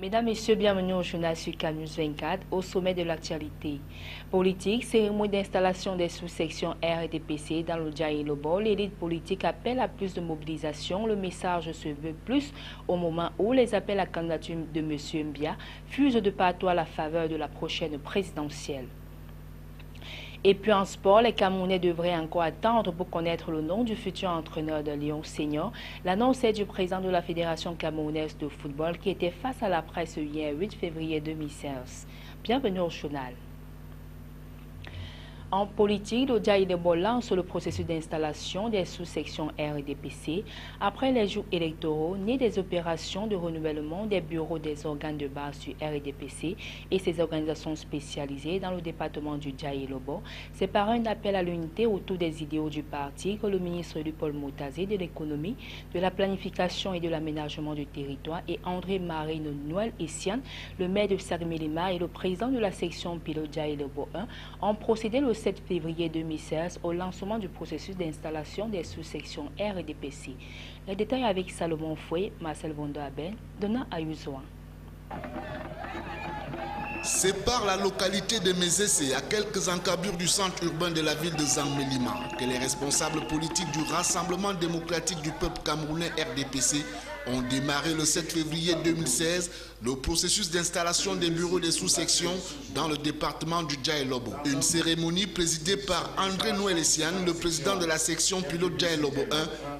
Mesdames, Messieurs, bienvenue au journal sur Canal 24 au sommet de l'actualité. Politique, cérémonie d'installation des sous-sections RDPC dans le Djaïlobo. L'élite politique appelle à plus de mobilisation. Le message se veut plus au moment où les appels à candidature de M. Mbia fusent de partout à la faveur de la prochaine présidentielle. Et puis en sport, les Camerounais devraient encore attendre pour connaître le nom du futur entraîneur de Lyon Senior. L'annonce est du président de la Fédération camerounaise de football qui était face à la presse hier 8 février 2016. Bienvenue au journal. En politique, le Djaïlobo lance le processus d'installation des sous-sections RDPC après les jours électoraux nés des opérations de renouvellement des bureaux des organes de base du RDPC et ses organisations spécialisées dans le département du Djaïlobo. C'est par un appel à l'unité autour des idéaux du parti que le ministre Paul Moutazé de l'économie, de la planification et de l'aménagement du territoire et André-Marie Noël Essiane, le maire de Sarmélima et le président de la section pilote Djaïlobo 1 ont procédé le 7 février 2016 au lancement du processus d'installation des sous-sections RDPC. Les détails avec Salomon Foué, Marcel Bondo-Aben, Donna Ayuzoan. C'est par la localité de Mézessé, à quelques encablures du centre urbain de la ville de Zangmélima, que les responsables politiques du Rassemblement démocratique du peuple camerounais RDPC ont démarré le 7 février 2016 le processus d'installation des bureaux des sous-sections dans le département du Djaïlobo. Une cérémonie présidée par André-Noël Essiane, le président de la section pilote Djaïlobo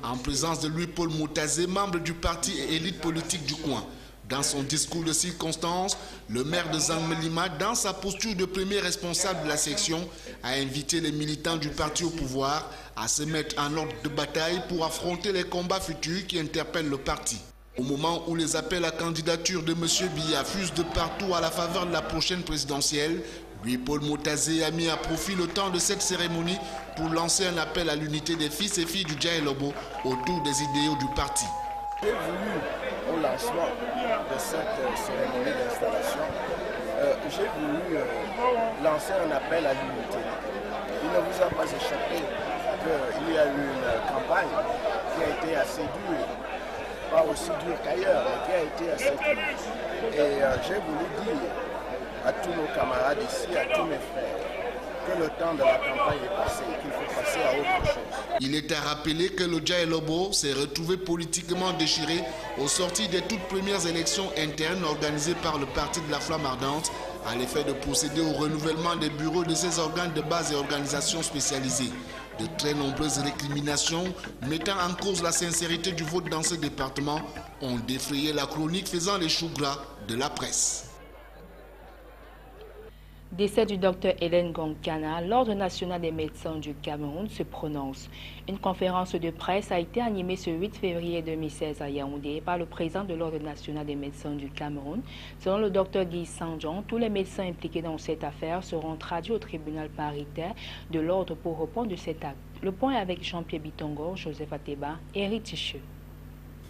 1, en présence de Paul Moutazé, membre du parti et élite politique du coin. Dans son discours de circonstance, le maire de Zangmélima, dans sa posture de premier responsable de la section, a invité les militants du parti au pouvoir à se mettre en ordre de bataille pour affronter les combats futurs qui interpellent le parti. Au moment où les appels à candidature de M. Biya fusent de partout à la faveur de la prochaine présidentielle, Paul Moutazé a mis à profit le temps de cette cérémonie pour lancer un appel à l'unité des fils et filles du Djaïlobo autour des idéaux du parti. J'ai voulu, au lancement de cette cérémonie d'installation, j'ai voulu lancer un appel à l'unité. Il ne vous a pas échappé qu'il y a eu une campagne qui a été assez dure, pas aussi dure qu'ailleurs, mais qui a été assez dure. Et j'ai voulu dire à tous nos camarades ici, à tous mes frères, que le temps de la campagne est passé, qu'il faut passer à autre chose. Il est à rappeler que le Djaïlobo s'est retrouvé politiquement déchiré au sortir des toutes premières élections internes organisées par le Parti de la Flamme Ardente à l'effet de procéder au renouvellement des bureaux de ses organes de base et organisations spécialisées. De très nombreuses récriminations mettant en cause la sincérité du vote dans ce département ont défrayé la chronique faisant les choux gras de la presse. Décès du docteur Hélène Ngonkana, l'Ordre national des médecins du Cameroun se prononce. Une conférence de presse a été animée ce 8 février 2016 à Yaoundé par le président de l'Ordre national des médecins du Cameroun. Selon le docteur Guy Sanjon, tous les médecins impliqués dans cette affaire seront traduits au tribunal paritaire de l'Ordre pour répondre de cet acte. Le point est avec Jean-Pierre Bitongo, Joseph Ateba et Eric Ticheux.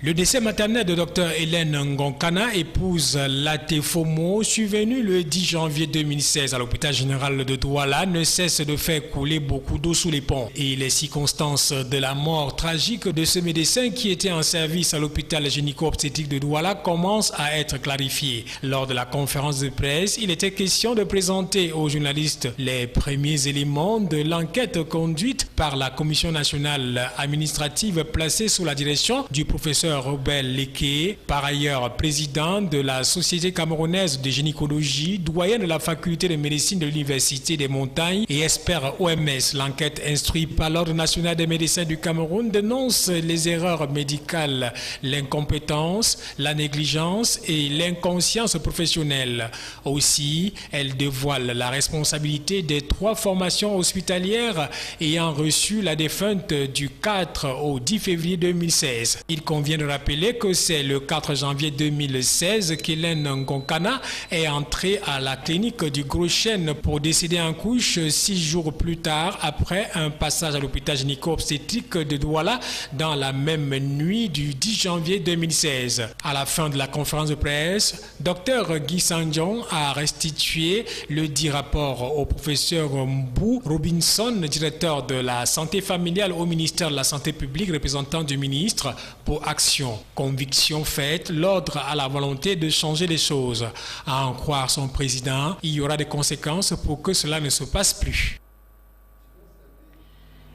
Le décès maternel de Dr Hélène Ngonkana, épouse Latefomo, survenu le 10 janvier 2016 à l'hôpital général de Douala, ne cesse de faire couler beaucoup d'eau sous les ponts. Et les circonstances de la mort tragique de ce médecin qui était en service à l'hôpital gynéco-obstétrique de Douala commencent à être clarifiées. Lors de la conférence de presse, il était question de présenter aux journalistes les premiers éléments de l'enquête conduite par la Commission nationale administrative placée sous la direction du professeur Robert Leke, par ailleurs président de la Société camerounaise de gynécologie, doyen de la faculté de médecine de l'Université des Montagnes et expert OMS. L'enquête instruite par l'Ordre national des médecins du Cameroun dénonce les erreurs médicales, l'incompétence, la négligence et l'inconscience professionnelle. Aussi, elle dévoile la responsabilité des 3 formations hospitalières ayant reçu la défunte du 4 au 10 février 2016. Il convient de rappeler que c'est le 4 janvier 2016 qu'Hélène Ngonkana est entrée à la clinique du Gros Chêne pour décéder en couche 6 jours plus tard après un passage à l'hôpital gynéco-obstétrique de Douala dans la même nuit du 10 janvier 2016. À la fin de la conférence de presse, Dr Guy Sanjon a restitué le dit rapport au professeur Mbou Robinson, directeur de la santé familiale au ministère de la Santé publique, représentant du ministre, pour accéder action. Conviction faite, l'ordre à la volonté de changer les choses. À en croire son président, il y aura des conséquences pour que cela ne se passe plus.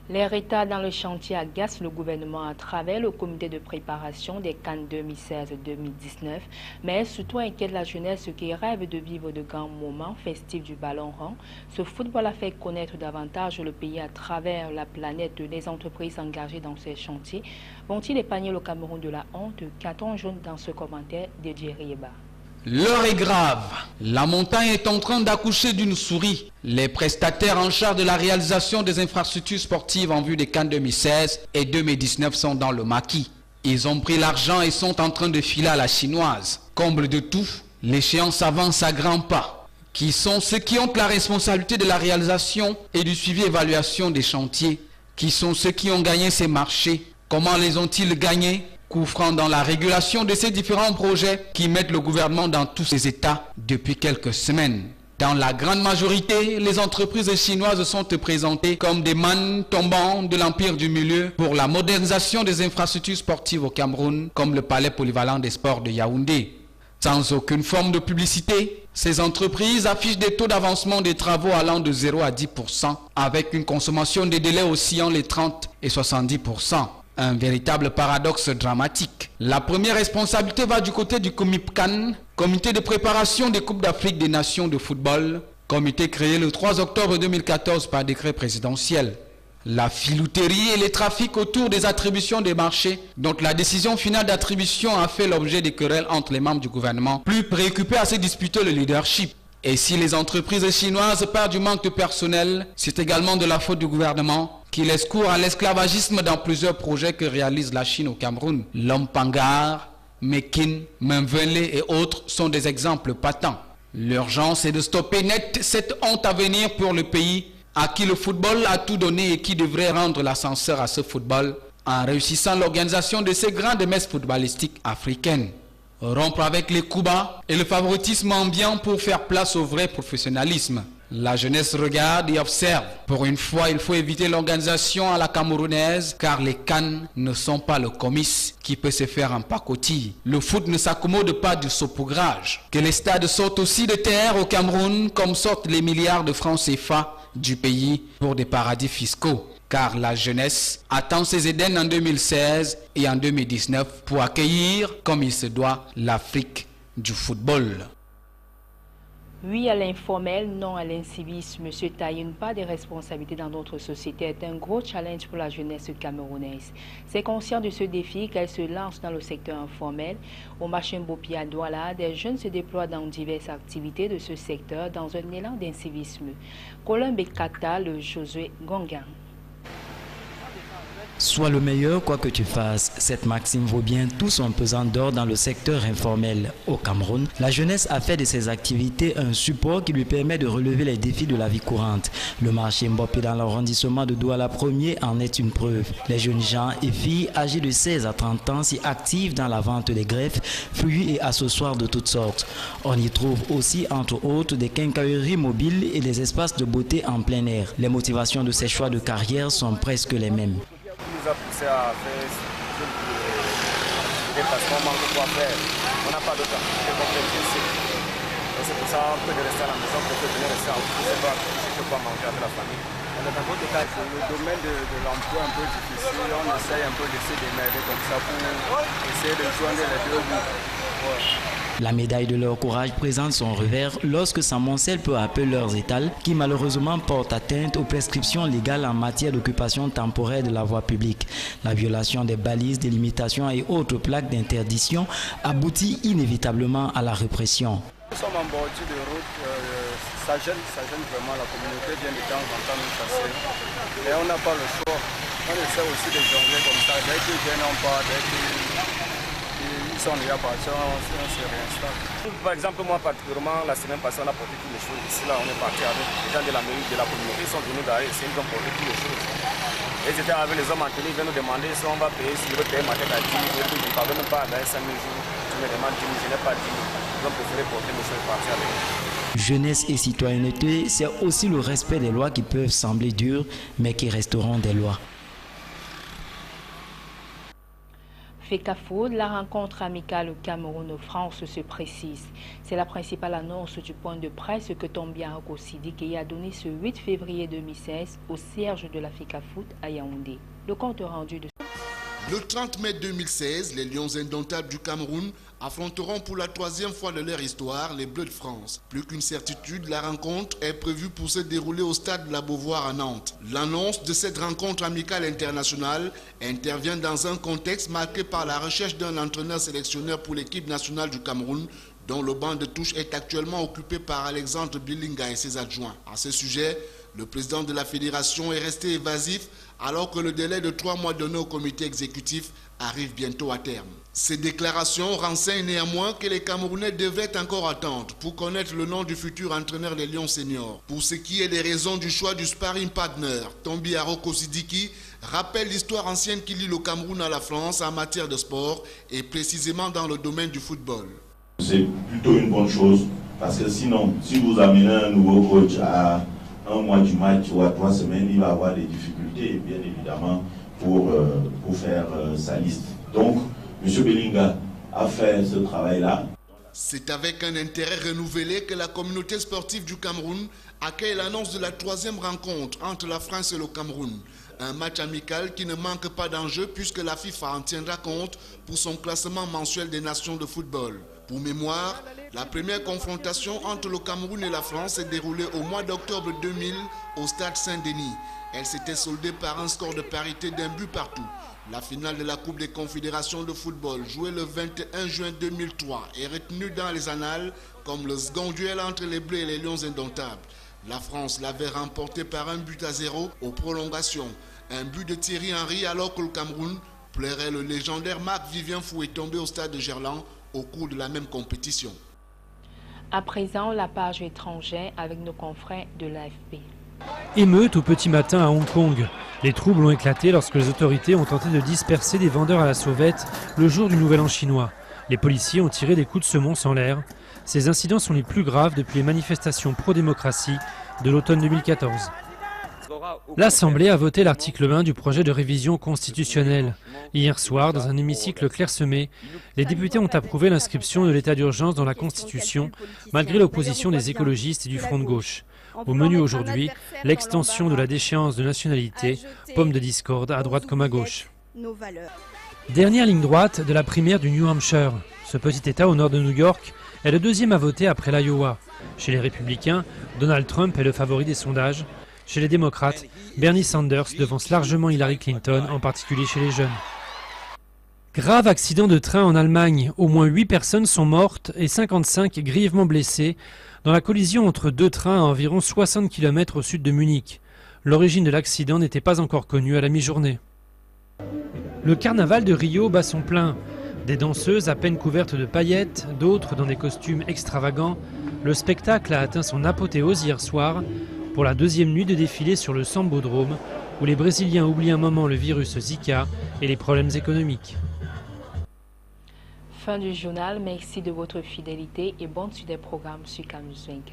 Les retards dans le chantier agacent le gouvernement à travers le comité de préparation des CAN 2016-2019, mais surtout inquiète la jeunesse qui rêve de vivre de grands moments festifs du ballon rond. Ce football a fait connaître davantage le pays à travers la planète. Les entreprises engagées dans ces chantiers vont-ils épargner le Cameroun de la honte? Carton jaune dans ce commentaire de Djerieba. L'heure est grave. La montagne est en train d'accoucher d'une souris. Les prestataires en charge de la réalisation des infrastructures sportives en vue des CAN 2016 et 2019 sont dans le maquis. Ils ont pris l'argent et sont en train de filer à la chinoise. Comble de tout, l'échéance avance à grands pas. Qui sont ceux qui ont la responsabilité de la réalisation et du suivi et évaluation des chantiers? Qui sont ceux qui ont gagné ces marchés? Comment les ont-ils gagnés? Coup franc dans la régulation de ces différents projets qui mettent le gouvernement dans tous ses états depuis quelques semaines. Dans la grande majorité, les entreprises chinoises sont présentées comme des mannes tombants de l'empire du milieu pour la modernisation des infrastructures sportives au Cameroun, comme le palais polyvalent des sports de Yaoundé. Sans aucune forme de publicité, ces entreprises affichent des taux d'avancement des travaux allant de 0 à 10%, avec une consommation des délais oscillant les 30 et 70%. Un véritable paradoxe dramatique. La première responsabilité va du côté du COMIPCAN, comité de préparation des Coupes d'Afrique des Nations de football, comité créé le 3 octobre 2014 par décret présidentiel. La filouterie et les trafics autour des attributions des marchés, dont la décision finale d'attribution a fait l'objet des querelles entre les membres du gouvernement, plus préoccupés à se disputer le leadership. Et si les entreprises chinoises perdent du manque de personnel, c'est également de la faute du gouvernement qui laisse cours à l'esclavagisme dans plusieurs projets que réalise la Chine au Cameroun. Lompangar, Mekin, Memvenle et autres sont des exemples patents. L'urgence est de stopper net cette honte à venir pour le pays à qui le football a tout donné et qui devrait rendre l'ascenseur à ce football en réussissant l'organisation de ces grandes messes footballistiques africaines. Rompre avec les coups bas et le favoritisme ambiant pour faire place au vrai professionnalisme. La jeunesse regarde et observe. Pour une fois, il faut éviter l'organisation à la camerounaise car les CAN ne sont pas le comice qui peut se faire en pacotille. Le foot ne s'accommode pas du saupoudrage. Que les stades sortent aussi de terre au Cameroun comme sortent les milliards de francs CFA du pays pour des paradis fiscaux. Car la jeunesse attend ses Éden en 2016 et en 2019 pour accueillir, comme il se doit, l'Afrique du football. Oui à l'informel, non à l'incivisme. M. Taïn, pas de responsabilité dans notre société, est un gros challenge pour la jeunesse camerounaise. C'est conscient de ce défi qu'elle se lance dans le secteur informel. Au Machimbopi à Douala, des jeunes se déploient dans diverses activités de ce secteur dans un élan d'incivisme. Colombe Kata, le Josué Gongan. Sois le meilleur quoi que tu fasses. Cette maxime vaut bien tout son pesant d'or dans le secteur informel. Au Cameroun, la jeunesse a fait de ses activités un support qui lui permet de relever les défis de la vie courante. Le marché Mbopé dans l'arrondissement de Douala 1er en est une preuve. Les jeunes gens et filles âgés de 16 à 30 ans s'y activent dans la vente des greffes, fruits et accessoires de toutes sortes. On y trouve aussi entre autres des quincailleries mobiles et des espaces de beauté en plein air. Les motivations de ces choix de carrière sont presque les mêmes. Nous a poussé à faire des parce qu'on manque de quoi faire. On n'a pas d'autre activité qu'on fait ici. Et c'est pour ça qu'on peut rester à la maison, qu'on peut venir rester en plus, c'est pas je peux manger avec la famille. On est dans d'autres cas, le domaine de l'emploi un peu difficile, on essaye un peu de se démerder comme ça pour essayer de joindre les deux bouts. Ouais. La médaille de leur courage présente son revers lorsque s'amoncellent peu à peu leurs étals qui malheureusement portent atteinte aux prescriptions légales en matière d'occupation temporaire de la voie publique. La violation des balises, des limitations et autres plaques d'interdiction aboutit inévitablement à la répression. Nous sommes en bordure de route, ça gêne vraiment, la communauté vient de temps en temps nous chasser. Et on n'a pas le choix. On essaie aussi de jongler comme ça. Dès qu'ils viennent, on part, dès qu'ils sont déjà partis, on se réinstalle. Par exemple, moi particulièrement, la semaine passée, on a porté toutes les choses. Ici, là, on est parti avec les gens de la mairie, de la communauté. Ils sont venus d'ailleurs, ils ont porté toutes les choses. Et c'était avec les hommes en tenue, ils viennent nous demander si on va payer, si je veux payer ma tête à 10 000, et puis je ne parle même pas dans 5 000 jours. Tu me demandes 10 000, je n'ai pas 10 000. Ils ont préféré porter les choses et partir avec eux. Jeunesse et citoyenneté, c'est aussi le respect des lois qui peuvent sembler dures, mais qui resteront des lois. FECAFOOT, la rencontre amicale Cameroun-France se précise. C'est la principale annonce du point de presse que Tombia Aroko Sidiki a donné ce 8 février 2016 au siège de la FECAFOOT à Yaoundé. Le compte rendu de... Le 30 mai 2016, les Lions indomptables du Cameroun affronteront pour la 3e fois de leur histoire les Bleus de France. Plus qu'une certitude, la rencontre est prévue pour se dérouler au stade de la Beauvoir à Nantes. L'annonce de cette rencontre amicale internationale intervient dans un contexte marqué par la recherche d'un entraîneur sélectionneur pour l'équipe nationale du Cameroun, dont le banc de touche est actuellement occupé par Alexandre Bilinga et ses adjoints. À ce sujet, le président de la fédération est resté évasif alors que le délai de 3 mois donné au comité exécutif arrive bientôt à terme. Ces déclarations renseignent néanmoins que les Camerounais devraient encore attendre pour connaître le nom du futur entraîneur des Lions seniors. Pour ce qui est des raisons du choix du sparring partner, Tombi Aroko Sidiki rappelle l'histoire ancienne qui lie le Cameroun à la France en matière de sport et précisément dans le domaine du football. C'est plutôt une bonne chose parce que sinon, si vous amenez un nouveau coach à 1 mois du match ou à 3 semaines, il va avoir des difficultés, bien évidemment, pour faire sa liste. Donc, M. Bilinga a fait ce travail-là. C'est avec un intérêt renouvelé que la communauté sportive du Cameroun accueille l'annonce de la 3e rencontre entre la France et le Cameroun. Un match amical qui ne manque pas d'enjeu puisque la FIFA en tiendra compte pour son classement mensuel des nations de football. Pour mémoire, la première confrontation entre le Cameroun et la France s'est déroulée au mois d'octobre 2000 au stade Saint-Denis. Elle s'était soldée par un score de parité d'1 but partout. La finale de la Coupe des Confédérations de football, jouée le 21 juin 2003, est retenue dans les annales comme le second duel entre les Bleus et les Lions indomptables. La France l'avait remporté par 1-0 aux prolongations. Un but de Thierry Henry alors que le Cameroun plairait le légendaire Marc-Vivien Fouet tombé au stade de Gerland au cours de la même compétition. À présent, la page étrangère avec nos confrères de l'AFP. Émeute au petit matin à Hong Kong. Les troubles ont éclaté lorsque les autorités ont tenté de disperser des vendeurs à la sauvette le jour du Nouvel An chinois. Les policiers ont tiré des coups de semonce en l'air. Ces incidents sont les plus graves depuis les manifestations pro-démocratie de l'automne 2014. L'Assemblée a voté l'article 1 du projet de révision constitutionnelle. Hier soir, dans un hémicycle clairsemé, les députés ont approuvé l'inscription de l'état d'urgence dans la Constitution, malgré l'opposition des écologistes et du Front de gauche. Au menu aujourd'hui, l'extension de la déchéance de nationalité, pomme de discorde à droite comme à gauche. Dernière ligne droite de la primaire du New Hampshire. Ce petit État au nord de New York est le deuxième à voter après l'Iowa. Chez les Républicains, Donald Trump est le favori des sondages. Chez les démocrates, Bernie Sanders devance largement Hillary Clinton, en particulier chez les jeunes. Grave accident de train en Allemagne. Au moins 8 personnes sont mortes et 55 grièvement blessées dans la collision entre 2 trains à environ 60 km au sud de Munich. L'origine de l'accident n'était pas encore connue à la mi-journée. Le carnaval de Rio bat son plein. Des danseuses à peine couvertes de paillettes, d'autres dans des costumes extravagants. Le spectacle a atteint son apothéose hier soir pour la 2e nuit de défilé sur le Sambodrome, où les Brésiliens oublient un moment le virus Zika et les problèmes économiques. Fin du journal, merci de votre fidélité et bonne suite des programmes sur Canal 24.